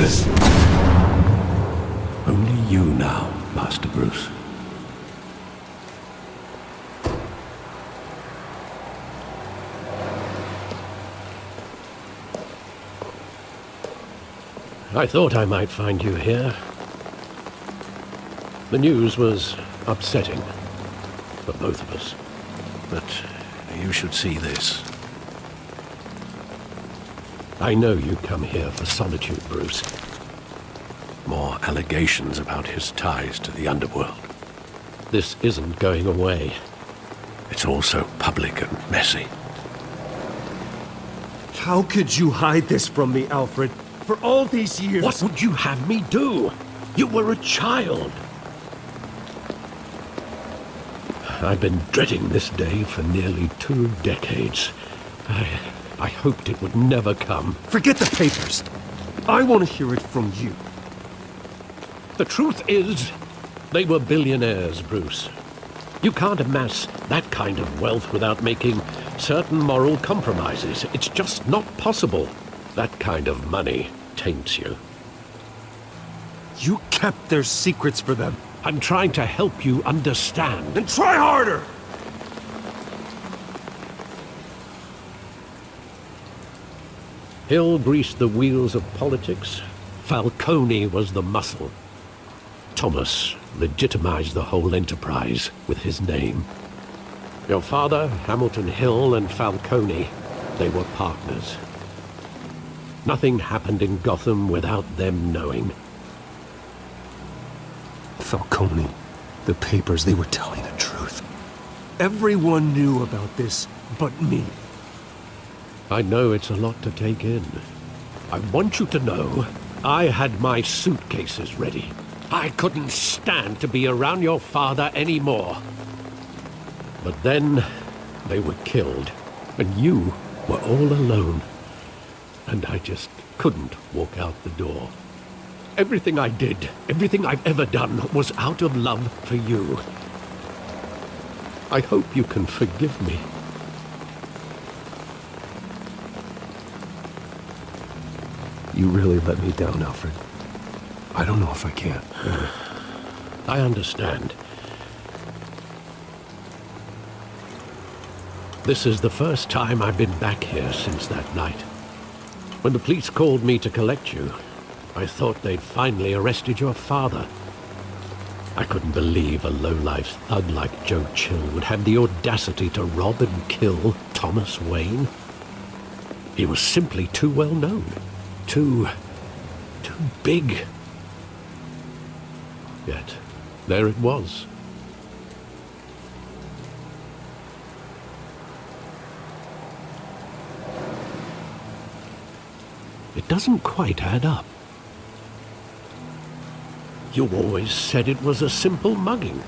this? Only you now, Master Bruce. I thought I might find you here. The news was upsetting for both of us. But you should see this. I know you come here for solitude, Bruce. More allegations about his ties to the underworld. This isn't going away. It's also public and messy. How could you hide this from me, Alfred? For all these years... What would you have me do? You were a child. I've been dreading this day for nearly 2 decades. I hoped it would never come. Forget the papers. I want to hear it from you. The truth is, they were billionaires, Bruce. You can't amass that kind of wealth without making certain moral compromises. It's just not possible. That kind of money taints you. You kept their secrets for them. I'm trying to help you understand. Then try harder! Hill greased the wheels of politics. Falcone was the muscle. Thomas legitimized the whole enterprise with his name. Your father, Hamilton Hill, and Falcone, they were partners. Nothing happened in Gotham without them knowing. Falcone, the papers, they were telling the truth. Everyone knew about this but me. I know it's a lot to take in. I want you to know I had my suitcases ready. I couldn't stand to be around your father anymore. But then they were killed, and you were all alone. And I just couldn't walk out the door. Everything I did, everything I've ever done, was out of love for you. I hope you can forgive me. You really let me down, Alfred. I don't know if I can. I understand. This is the first time I've been back here since that night. When the police called me to collect you, I thought they'd finally arrested your father. I couldn't believe a low-life thug like Joe Chill would have the audacity to rob and kill Thomas Wayne. He was simply too well known. Too big. Yet, there it was. It doesn't quite add up. You always said it was a simple mugging.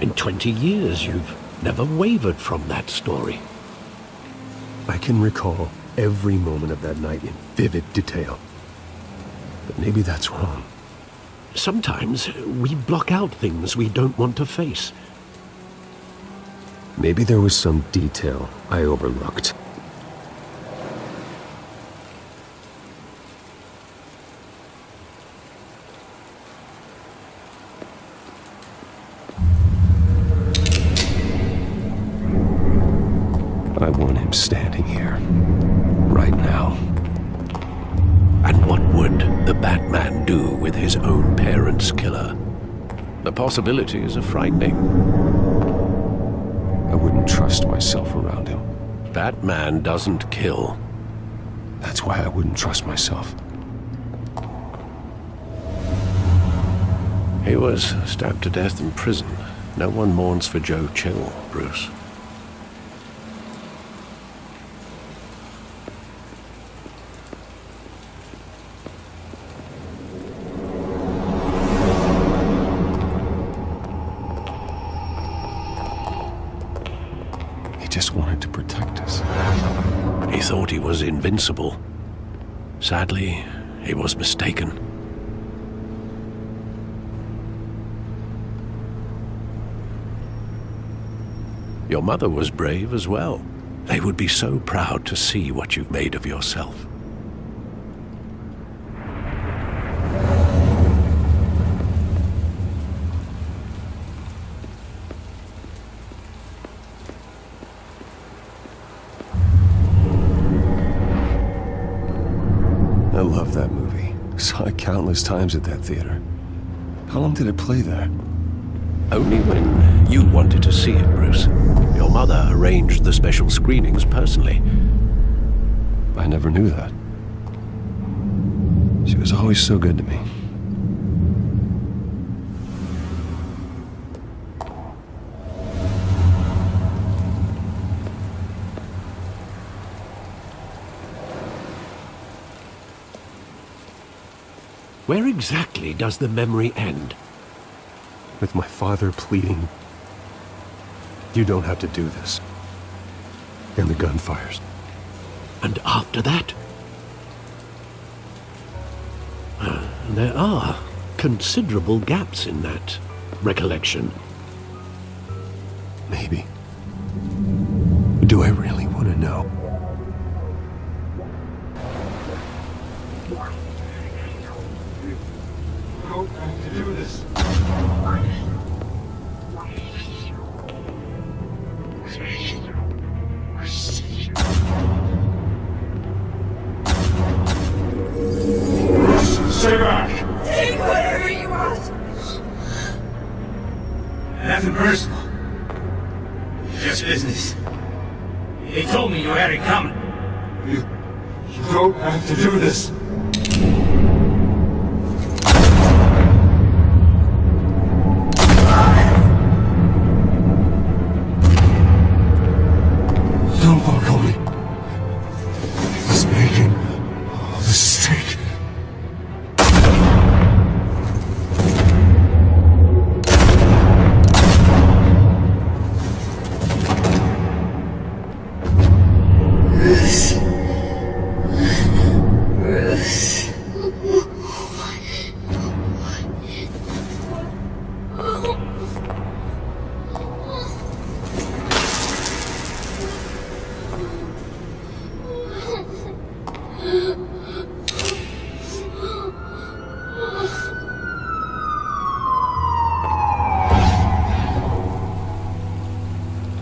In 20 years, you've never wavered from that story. I can recall every moment of that night in vivid detail. But maybe that's wrong. Sometimes we block out things we don't want to face. Maybe there was some detail I overlooked. I want him standing here, right now. And what would the Batman do with his own parents' killer? The possibilities are frightening. I wouldn't trust myself around him. Batman doesn't kill. That's why I wouldn't trust myself. He was stabbed to death in prison. No one mourns for Joe Chill, Bruce. He just wanted to protect us. He thought he was invincible. Sadly, he was mistaken. Your mother was brave as well. They would be so proud to see what you've made of yourself. Saw it countless times at that theater. How long did it play there? Only when you wanted to see it, Bruce. Your mother arranged the special screenings personally. I never knew that. She was always so good to me. Where exactly does the memory end? With my father pleading, "You don't have to do this." And the gun fires. And after that? There are considerable gaps in that recollection. Maybe. Do I really want to know? Don't have to do this. Stay back! Take whatever you want. Nothing personal. Just business. They told me you had it coming. You don't have to do this. Don't Falcone. He was making a mistake.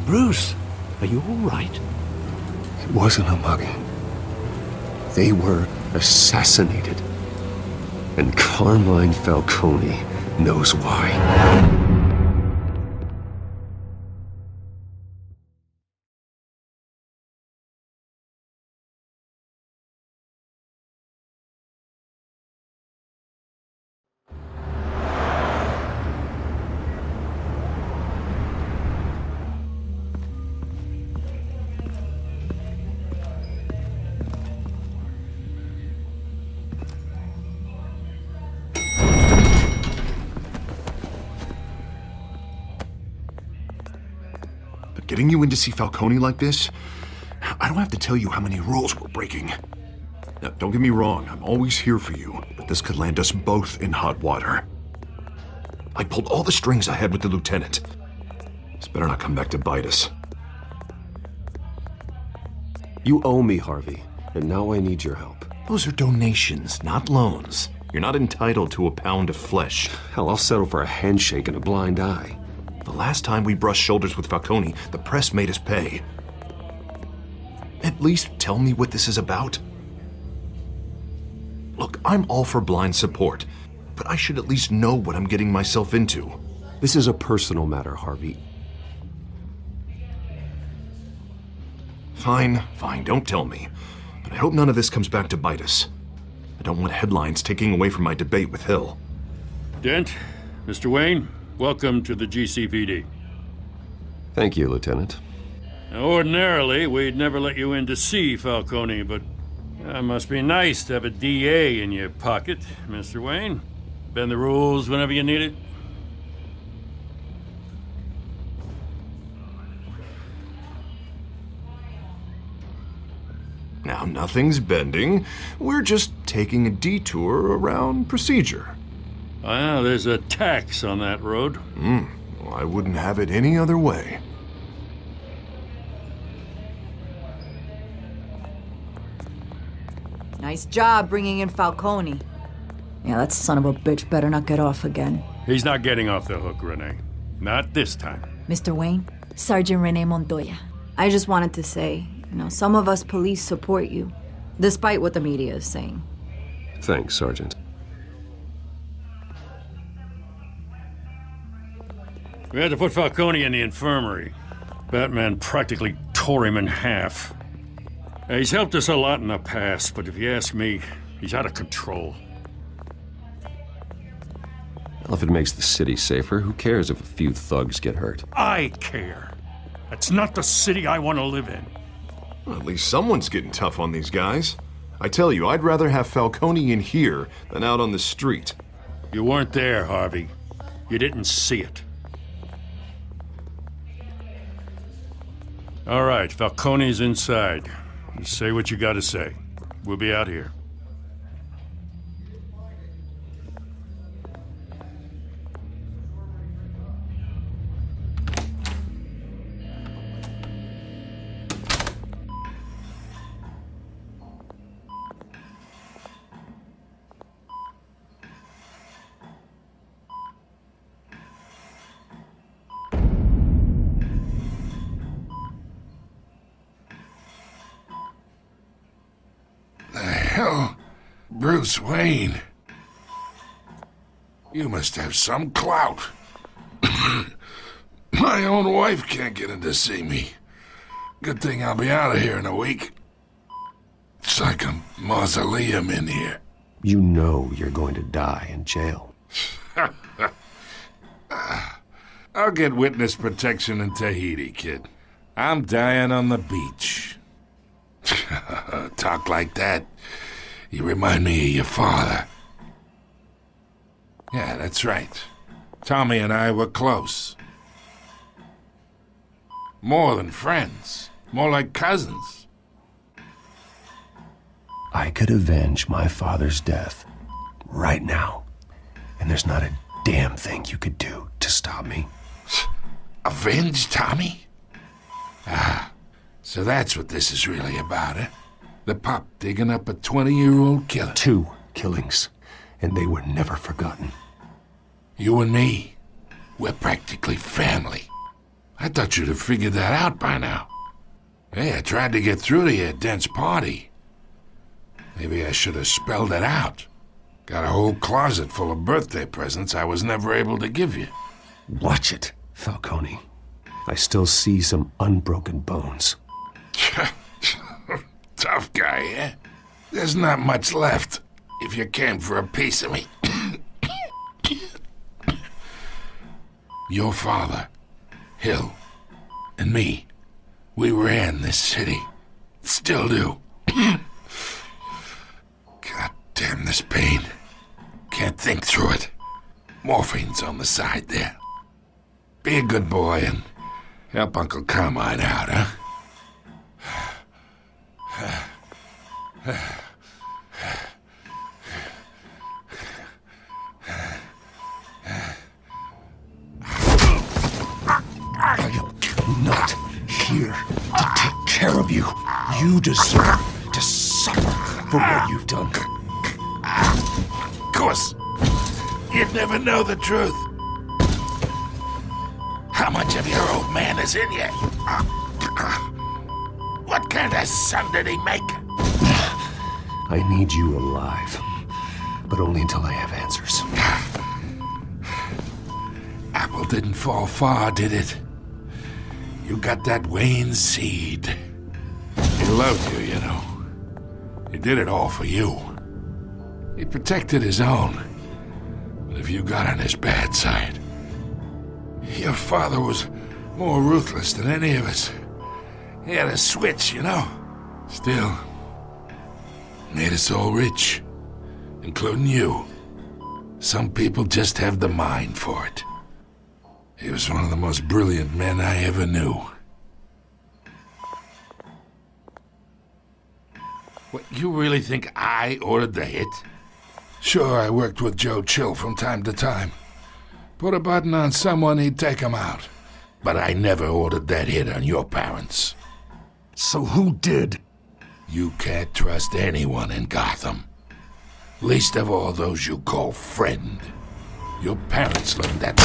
Bruce, are you all right? It wasn't a mugging. They were assassinated. And Carmine Falcone knows why. But getting you in to see Falcone like this, I don't have to tell you how many rules we're breaking. Now, don't get me wrong, I'm always here for you, but this could land us both in hot water. I pulled all the strings I had with the lieutenant. This better not come back to bite us. You owe me, Harvey, and now I need your help. Those are donations, not loans. You're not entitled to a pound of flesh. Hell, I'll settle for a handshake and a blind eye. The last time we brushed shoulders with Falcone, the press made us pay. At least tell me what this is about. Look, I'm all for blind support, but I should at least know what I'm getting myself into. This is a personal matter, Harvey. Fine, don't tell me. But I hope none of this comes back to bite us. I don't want headlines taking away from my debate with Hill. Dent, Mr. Wayne, welcome to the GCPD. Thank you, Lieutenant. Now, ordinarily, we'd never let you in to see Falcone, but it must be nice to have a DA in your pocket, Mr. Wayne. Bend the rules whenever you need it. Now, nothing's bending. We're just taking a detour around procedure. Well, there's a tax on that road. Well, I wouldn't have it any other way. Nice job bringing in Falcone. Yeah, that son of a bitch better not get off again. He's not getting off the hook, Renee. Not this time. Mr. Wayne, Sergeant Renee Montoya. I just wanted to say, some of us police support you, despite what the media is saying. Thanks, Sergeant. We had to put Falcone in the infirmary. Batman practically tore him in half. He's helped us a lot in the past, but if you ask me, he's out of control. Well, if it makes the city safer, who cares if a few thugs get hurt? I care. That's not the city I want to live in. Well, at least someone's getting tough on these guys. I tell you, I'd rather have Falcone in here than out on the street. You weren't there, Harvey. You didn't see it. All right, Falcone's inside. You say what you gotta say. We'll be out here. Hell, Bruce Wayne. You must have some clout. My own wife can't get in to see me. Good thing I'll be out of here in a week. It's like a mausoleum in here. You know you're going to die in jail. I'll get witness protection in Tahiti, kid. I'm dying on the beach. Talk like that. You remind me of your father. Yeah, that's right. Tommy and I were close. More than friends. More like cousins. I could avenge my father's death right now, and there's not a damn thing you could do to stop me. Avenge Tommy? Ah, so that's what this is really about, eh? The pup digging up a 20-year-old killer. 2 killings, and they were never forgotten. You and me, we're practically family. I thought you'd have figured that out by now. Hey, I tried to get through to your dense party. Maybe I should have spelled it out. Got a whole closet full of birthday presents I was never able to give you. Watch it, Falcone. I still see some unbroken bones. Tough guy, eh? There's not much left if you came for a piece of me. Your father, Hill, and me, we ran this city. Still do. God damn this pain. Can't think through it. Morphine's on the side there. Be a good boy and help Uncle Carmine out, huh? I am not here to take care of you. You deserve to suffer for what you've done. Of course, you'd never know the truth. How much of your old man is in you? What kind of son did he make? I need you alive, but only until I have answers. Apple didn't fall far, did it? You got that Wayne seed. He loved you, you know. He did it all for you. He protected his own. But if you got on his bad side, your father was more ruthless than any of us. He had a switch, you know. Still, made us all rich, including you. Some people just have the mind for it. He was one of the most brilliant men I ever knew. What, you really think I ordered the hit? Sure, I worked with Joe Chill from time to time. Put a button on someone, he'd take him out. But I never ordered that hit on your parents. So who did? You can't trust anyone in Gotham. Least of all those you call friend. Your parents learned that.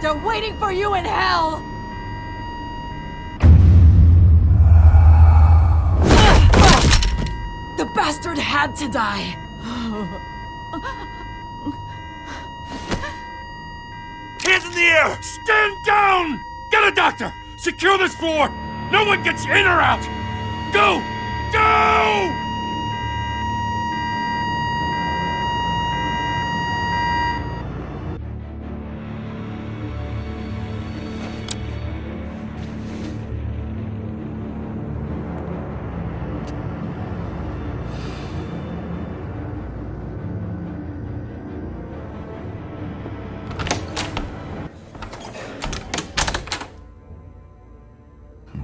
They're waiting for you in hell! The bastard had to die! the air! Stand down! Get a doctor! Secure this floor! No one gets in or out! Go! Go!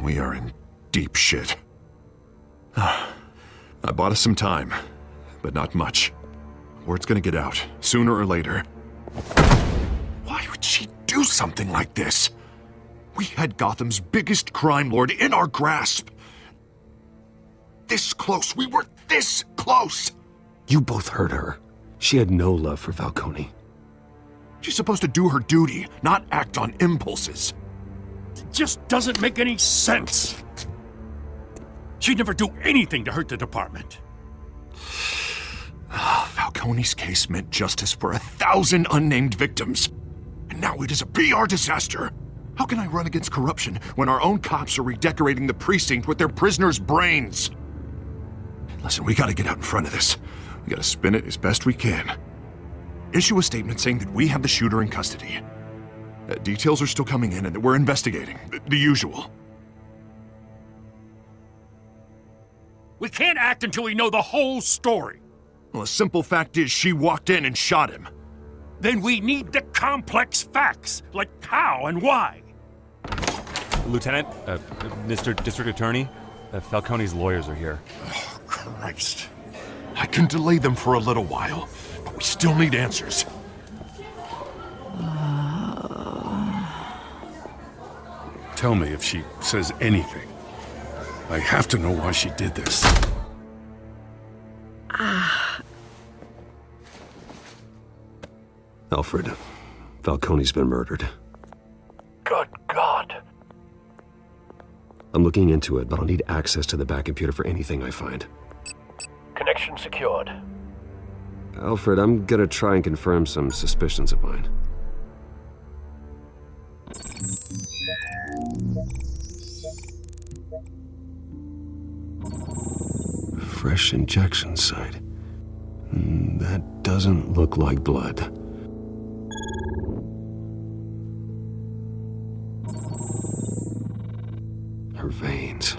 We are in deep shit. I bought us some time, but not much. Word's gonna get out, sooner or later. Why would she do something like this? We had Gotham's biggest crime lord in our grasp. This close. We were this close. You both hurt her. She had no love for Falcone. She's supposed to do her duty, not act on impulses. It just doesn't make any sense. She'd never do anything to hurt the department. Falcone's case meant justice for 1,000 unnamed victims. And now it is a PR disaster. How can I run against corruption when our own cops are redecorating the precinct with their prisoners' brains? Listen, we gotta get out in front of this. We gotta spin it as best we can. Issue a statement saying that we have the shooter in custody. Details are still coming in and that we're investigating. The usual. We can't act until we know the whole story. Well, the simple fact is she walked in and shot him. Then we need the complex facts, like how and why. Lieutenant, Mr. District Attorney, Falcone's lawyers are here. Oh, Christ. I can delay them for a little while, but we still need answers. Tell me if she says anything. I have to know why she did this. Alfred, Falcone's been murdered. Good God. I'm looking into it, but I'll need access to the back computer for anything I find. Connection secured. Alfred, I'm gonna try and confirm some suspicions of mine. Fresh injection site. That doesn't look like blood. Her veins,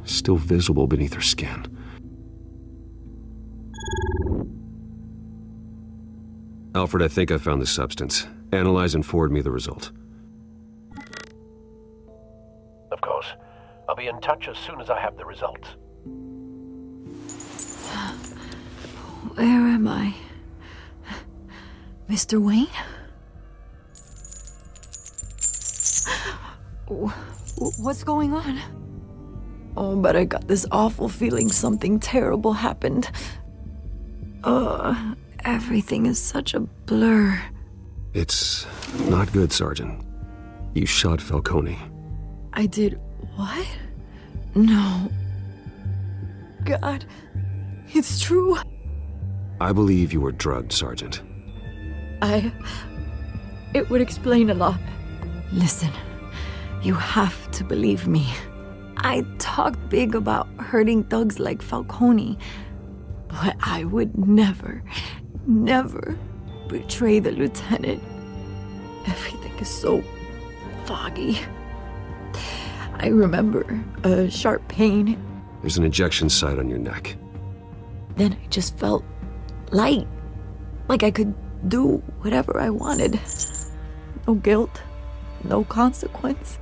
still visible beneath her skin. Alfred, I think I found the substance. Analyze and forward me the result. Of course. I'll be in touch as soon as I have the results. Where am I? Mr. Wayne? What's going on? Oh, but I got this awful feeling something terrible happened. Everything is such a blur. It's not good, Sergeant. You shot Falcone. I did what? No. God, it's true. I believe you were drugged, Sergeant. It would explain a lot. Listen, you have to believe me. I talked big about hurting thugs like Falcone, but I would never betray the lieutenant. Everything is so foggy. I remember a sharp pain. There's an injection site on your neck. Then I just felt light, like I could do whatever I wanted. No guilt, no consequence.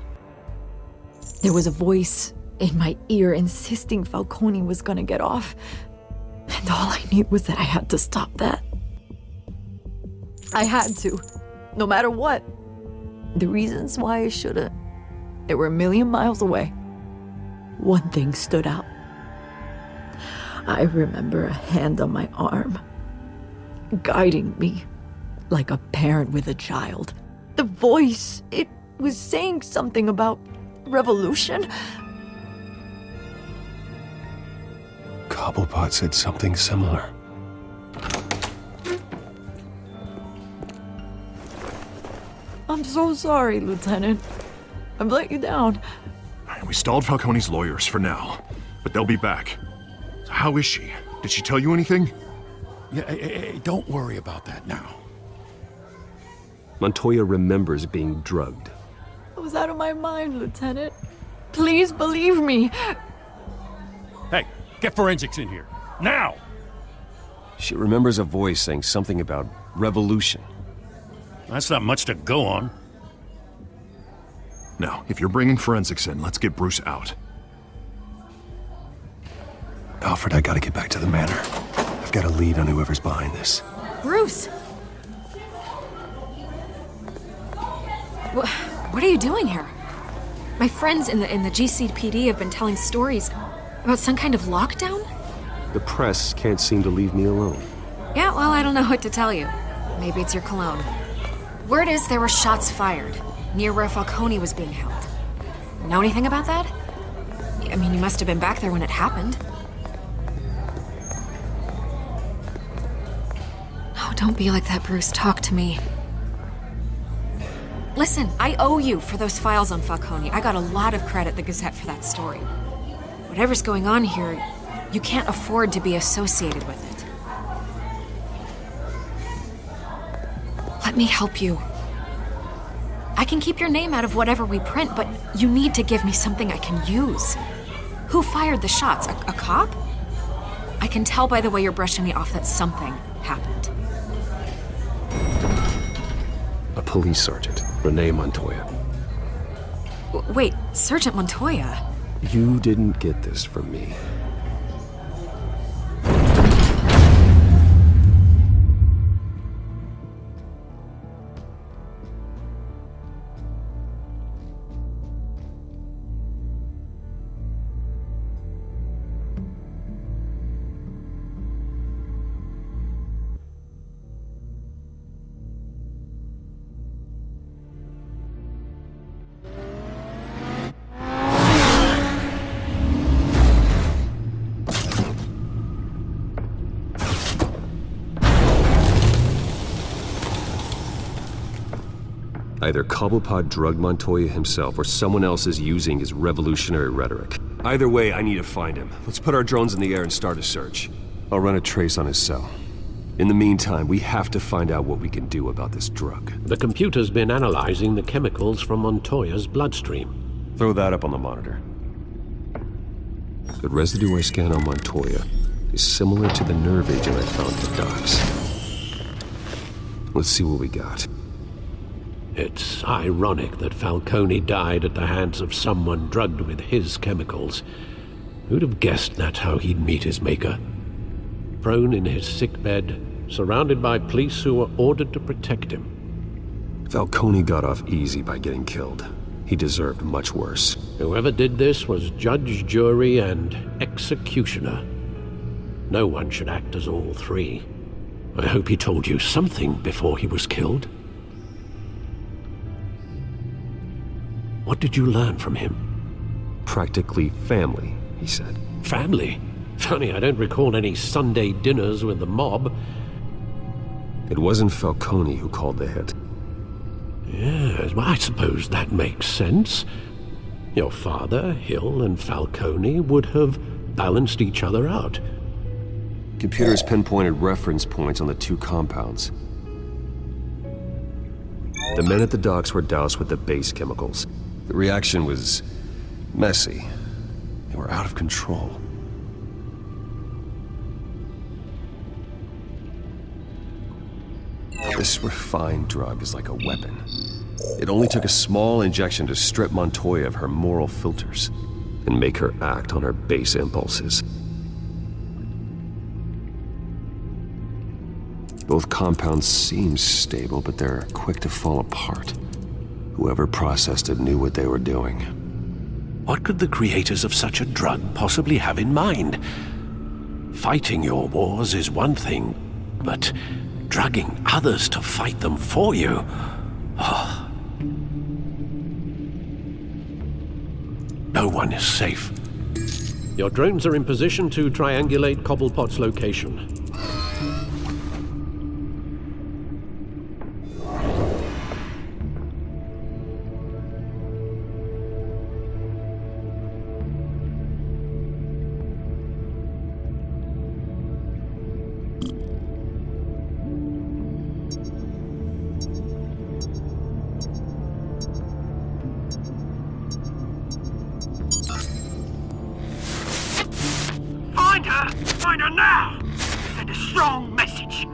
There was a voice in my ear insisting Falcone was gonna get off. And all I knew was that I had to stop that. I had to, no matter what. The reasons why I should've, they were a million miles away. One thing stood out. I remember a hand on my arm, guiding me like a parent with a child. The voice, it was saying something about revolution. Cobblepot said something similar. I'm so sorry, Lieutenant. I've let you down. We stalled Falcone's lawyers for now, but they'll be back. So how is she? Did she tell you anything? Yeah, hey, don't worry about that now. Montoya remembers being drugged. I was out of my mind, Lieutenant. Please believe me. Hey, get forensics in here. Now! She remembers a voice saying something about revolution. That's not much to go on. Now, if you're bringing forensics in, let's get Bruce out. Alfred, I gotta get back to the manor. I've got a lead on whoever's behind this. Bruce! What are you doing here? My friends in the GCPD have been telling stories about some kind of lockdown? The press can't seem to leave me alone. Yeah, well, I don't know what to tell you. Maybe it's your cologne. Word is there were shots fired near where Falcone was being held. Know anything about that? I mean, you must have been back there when it happened. Oh, don't be like that, Bruce. Talk to me. Listen, I owe you for those files on Falcone. I got a lot of credit at the Gazette for that story. Whatever's going on here, you can't afford to be associated with it. Let me help you. I can keep your name out of whatever we print, but you need to give me something I can use. Who fired the shots? A cop? I can tell by the way you're brushing me off that something happened. A police sergeant, Renee Montoya. Wait, Sergeant Montoya? You didn't get this from me. Either Cobblepot drugged Montoya himself, or someone else is using his revolutionary rhetoric. Either way, I need to find him. Let's put our drones in the air and start a search. I'll run a trace on his cell. In the meantime, we have to find out what we can do about this drug. The computer's been analyzing the chemicals from Montoya's bloodstream. Throw that up on the monitor. The residue I scan on Montoya is similar to the nerve agent I found at the docks. Let's see what we got. It's ironic that Falcone died at the hands of someone drugged with his chemicals. Who'd have guessed that's how he'd meet his maker? Prone in his sickbed, surrounded by police who were ordered to protect him. Falcone got off easy by getting killed. He deserved much worse. Whoever did this was judge, jury, and executioner. No one should act as all three. I hope he told you something before he was killed. What did you learn from him? Practically family, he said. Family? Funny, I don't recall any Sunday dinners with the mob. It wasn't Falcone who called the hit. Yes, well, I suppose that makes sense. Your father, Hill, and Falcone would have balanced each other out. Computers pinpointed reference points on the two compounds. The men at the docks were doused with the base chemicals. The reaction was messy. They were out of control. This refined drug is like a weapon. It only took a small injection to strip Montoya of her moral filters and make her act on her base impulses. Both compounds seem stable, but they're quick to fall apart. Whoever processed it knew what they were doing. What could the creators of such a drug possibly have in mind? Fighting your wars is one thing, but drugging others to fight them for you? Oh. No one is safe. Your drones are in position to triangulate Cobblepot's location. Find her! Find her now! Send a strong message!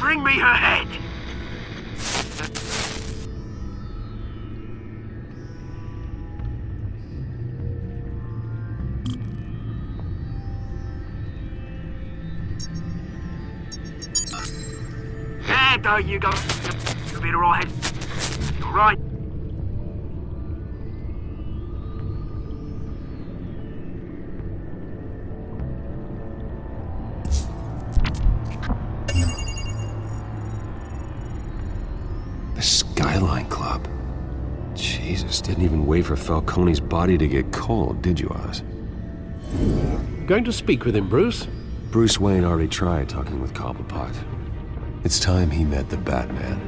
Bring me her head! There you go. You'll be alright. Alright. The Skyline Club. Jesus, didn't even wait for Falcone's body to get cold, did you, Oz? Going to speak with him, Bruce? Bruce Wayne already tried talking with Cobblepot. It's time he met the Batman.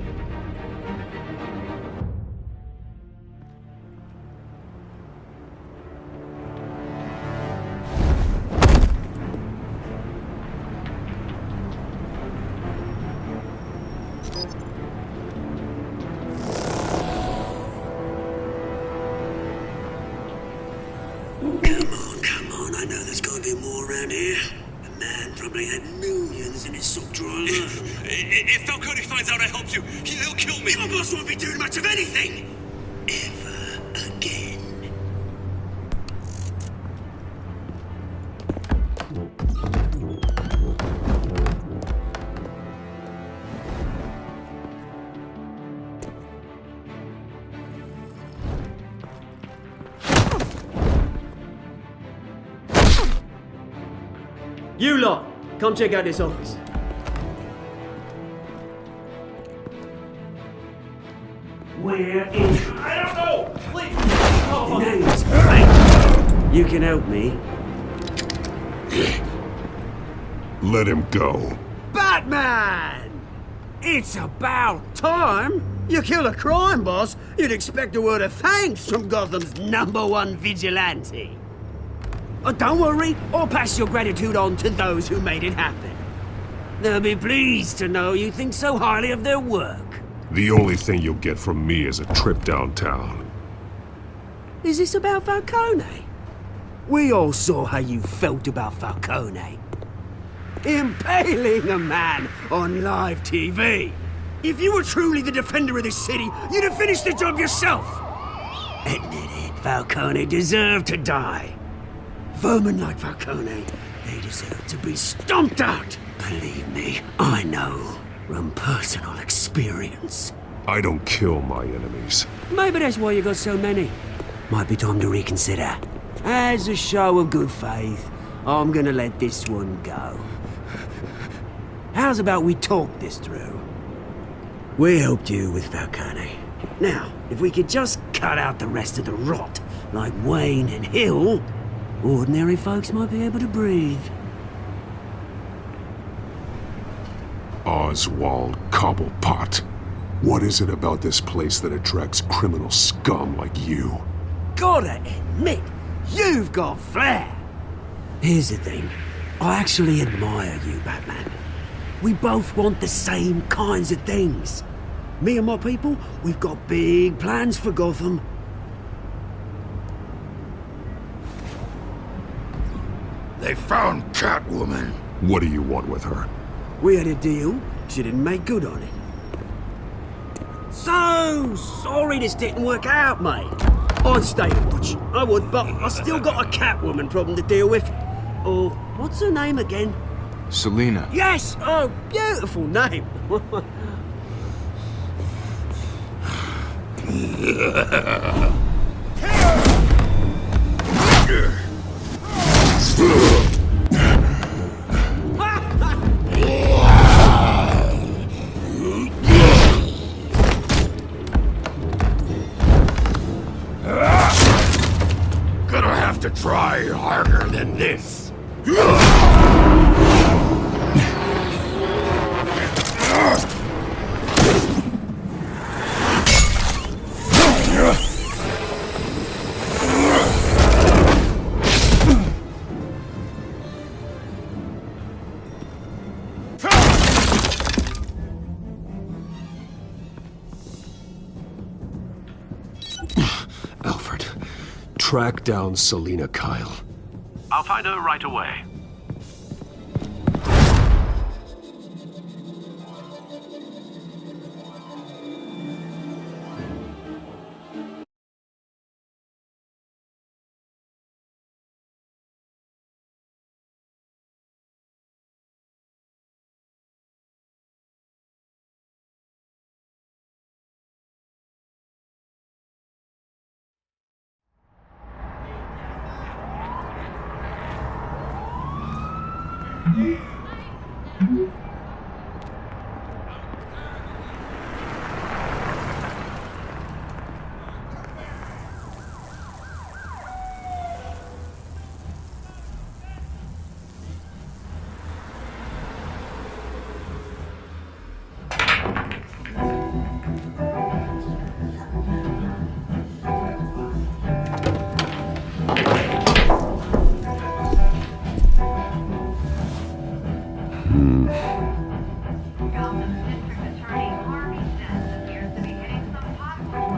Come on, I know there's gotta be more around here. The man probably had millions in his sock drawer alone. If Falcone finds out I helped you, he'll kill me. Your boss won't be doing much of anything! Ever again. You lot, come check out this office. Where is... I don't know! Please! The name's right. You can help me. Let him go. Batman! It's about time. You kill a crime boss, you'd expect a word of thanks from Gotham's #1 vigilante. Don't worry, I'll pass your gratitude on to those who made it happen. They'll be pleased to know you think so highly of their work. The only thing you'll get from me is a trip downtown. Is this about Falcone? We all saw how you felt about Falcone. Impaling a man on live TV. If you were truly the defender of this city, you'd have finished the job yourself. Admit it, Falcone deserved to die. Vermin like Falcone, they deserve to be stomped out. Believe me, I know from personal experience. I don't kill my enemies. Maybe that's why you got so many. Might be time to reconsider. As a show of good faith, I'm gonna let this one go. How's about we talk this through? We helped you with Falcone. Now, if we could just cut out the rest of the rot, like Wayne and Hill, ordinary folks might be able to breathe. Oswald Cobblepot. What is it about this place that attracts criminal scum like you? Gotta admit, you've got flair. Here's the thing. I actually admire you, Batman. We both want the same kinds of things. Me and my people, we've got big plans for Gotham. They found Catwoman. What do you want with her? We had a deal. She didn't make good on it. So sorry this didn't work out, mate. I'd stay in touch. I would, but I still got a Catwoman problem to deal with. Oh, what's her name again? Selina. Yes! Oh, beautiful name. Gonna have to try harder than this. Track down Selina Kyle. I'll find her right away.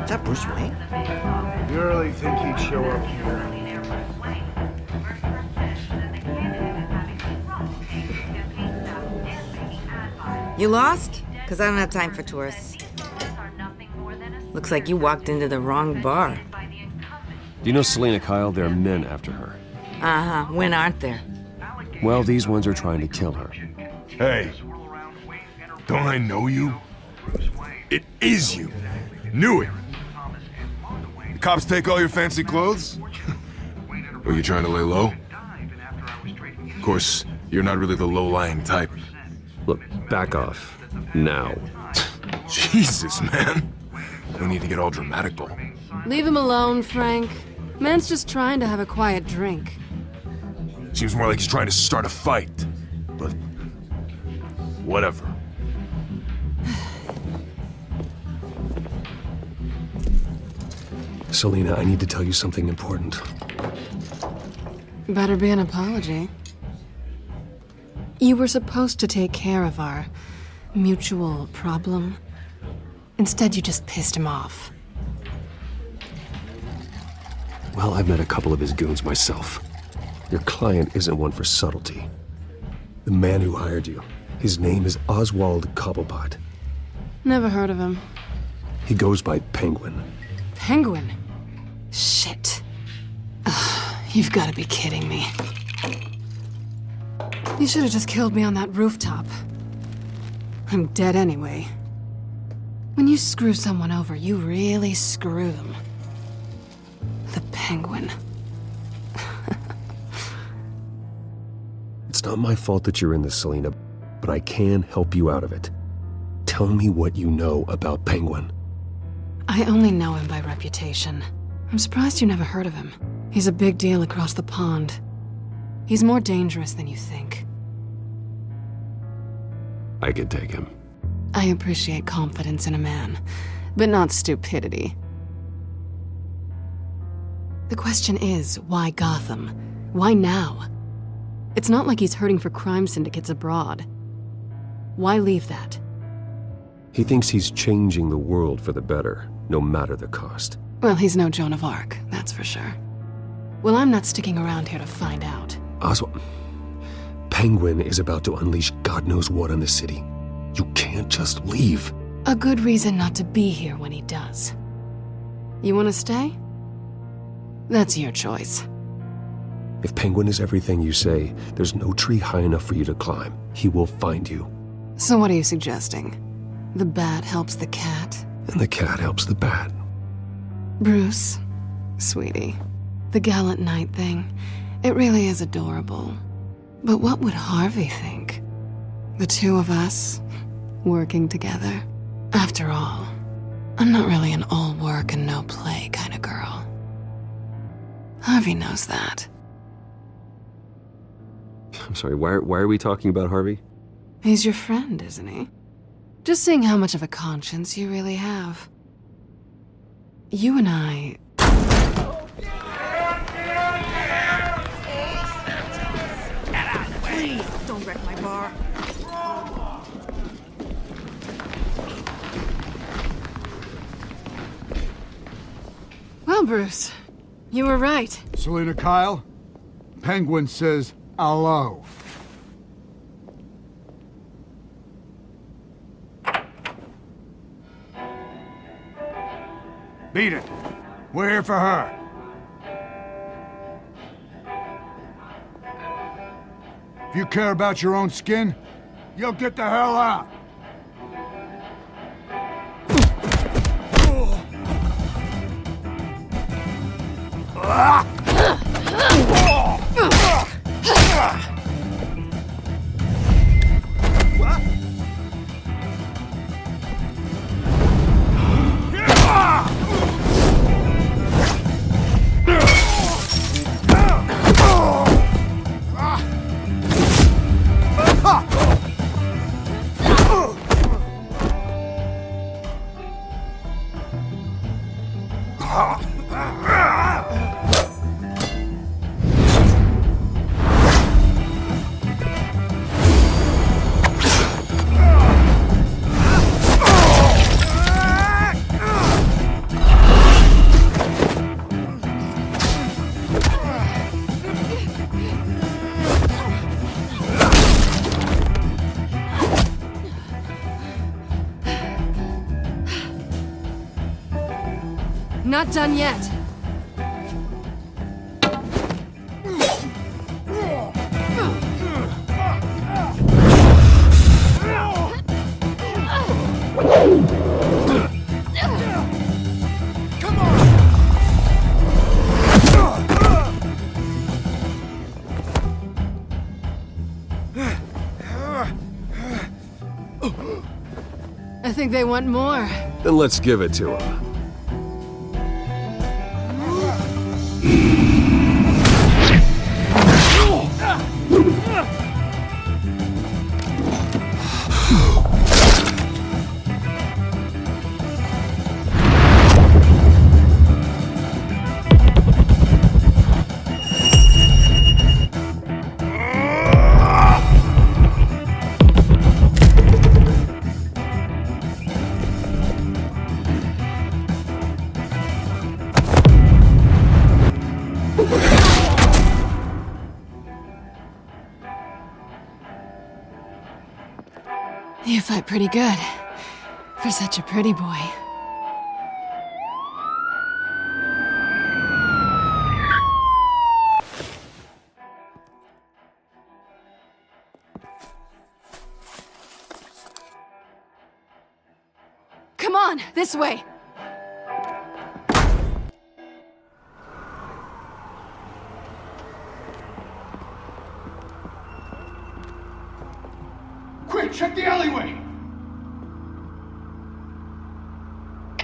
Is that Bruce Wayne? You really think he'd show up here? You lost? Because I don't have time for tourists. Looks like you walked into the wrong bar. Do you know Selina Kyle? There are men after her. Uh-huh. When aren't there? Well, these ones are trying to kill her. Hey, don't I know you? It is you. Knew it. The cops take all your fancy clothes? Were you trying to lay low? Of course, you're not really the low-lying type. Look, back off. Now. Jesus, man. No need to get all dramatical. Leave him alone, Frank. Man's just trying to have a quiet drink. Seems more like he's trying to start a fight. But... whatever. Selina, I need to tell you something important. Better be an apology. You were supposed to take care of our mutual problem. Instead, you just pissed him off. Well, I've met a couple of his goons myself. Your client isn't one for subtlety. The man who hired you, his name is Oswald Cobblepot. Never heard of him. He goes by Penguin. Penguin? Shit. You've got to be kidding me. You should have just killed me on that rooftop. I'm dead anyway. When you screw someone over, you really screw them. The Penguin. It's not my fault that you're in this, Selina, but I can help you out of it. Tell me what you know about Penguin. I only know him by reputation. I'm surprised you never heard of him. He's a big deal across the pond. He's more dangerous than you think. I could take him. I appreciate confidence in a man, but not stupidity. The question is, why Gotham? Why now? It's not like he's hurting for crime syndicates abroad. Why leave that? He thinks he's changing the world for the better, no matter the cost. Well, he's no Joan of Arc, that's for sure. Well, I'm not sticking around here to find out. Oswald, Penguin is about to unleash God knows what on the city. You can't just leave. A good reason not to be here when he does. You want to stay? That's your choice. If Penguin is everything you say, there's no tree high enough for you to climb. He will find you. So what are you suggesting? The bat helps the cat? And the cat helps the bat. Bruce, sweetie, the gallant knight thing, it really is adorable. But what would Harvey think? The two of us, working together? After all, I'm not really an all work and no play kind of girl. Harvey knows that. I'm sorry, why are we talking about Harvey? He's your friend, isn't he? Just seeing how much of a conscience you really have. You and I... Please, don't wreck my bar. Well, Bruce, You were right. Selina Kyle? Penguin says hello. Beat it. We're here for her. If you care about your own skin, you'll get the hell out. Not done yet. I think they want more. Then let's give it to them. You fight pretty good. For such a pretty boy. Come on, this way. Quick, check the alleyway!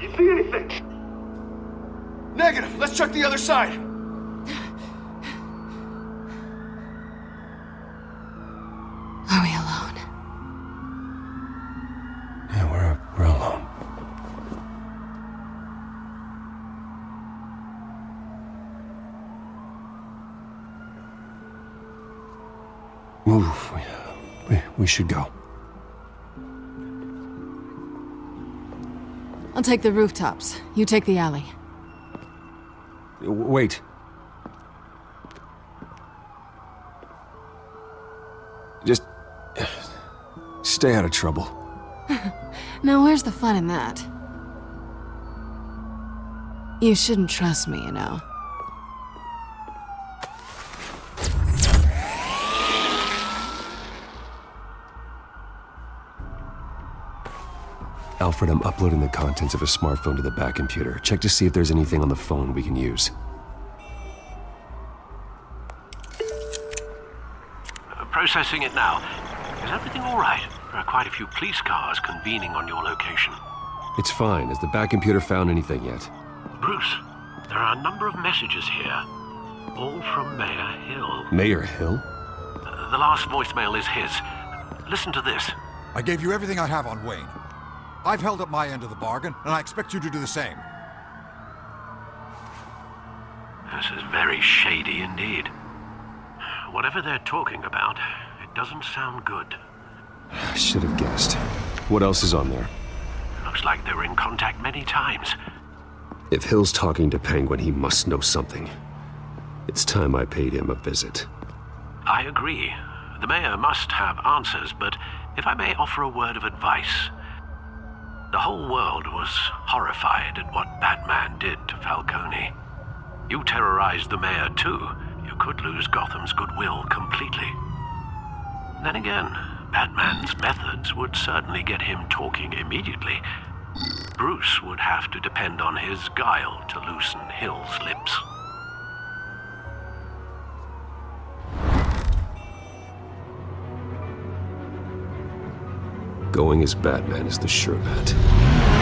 You see anything? Negative. Let's check the other side. Are we alone? Yeah, we're alone. Move. We should go. I'll take the rooftops. You take the alley. Wait. Just stay out of trouble. Now, where's the fun in that? You shouldn't trust me, you know. Alfred, I'm uploading the contents of a smartphone to the back computer. Check to see if there's anything on the phone we can use. Processing it now. Is everything all right? There are quite a few police cars convening on your location. It's fine. Has the back computer found anything yet? Bruce, there are a number of messages here. All from Mayor Hill. Mayor Hill? The last voicemail is his. Listen to this. I gave you everything I have on Wayne. I've held up my end of the bargain, and I expect you to do the same. This is very shady indeed. Whatever they're talking about, it doesn't sound good. I should have guessed. What else is on there? Looks like they were in contact many times. If Hill's talking to Penguin, he must know something. It's time I paid him a visit. I agree. The mayor must have answers, but if I may offer a word of advice. The whole world was horrified at what Batman did to Falcone. You terrorized the mayor too. You could lose Gotham's goodwill completely. Then again, Batman's methods would certainly get him talking immediately. Bruce would have to depend on his guile to loosen Hill's lips. Going as Batman is the sure bet.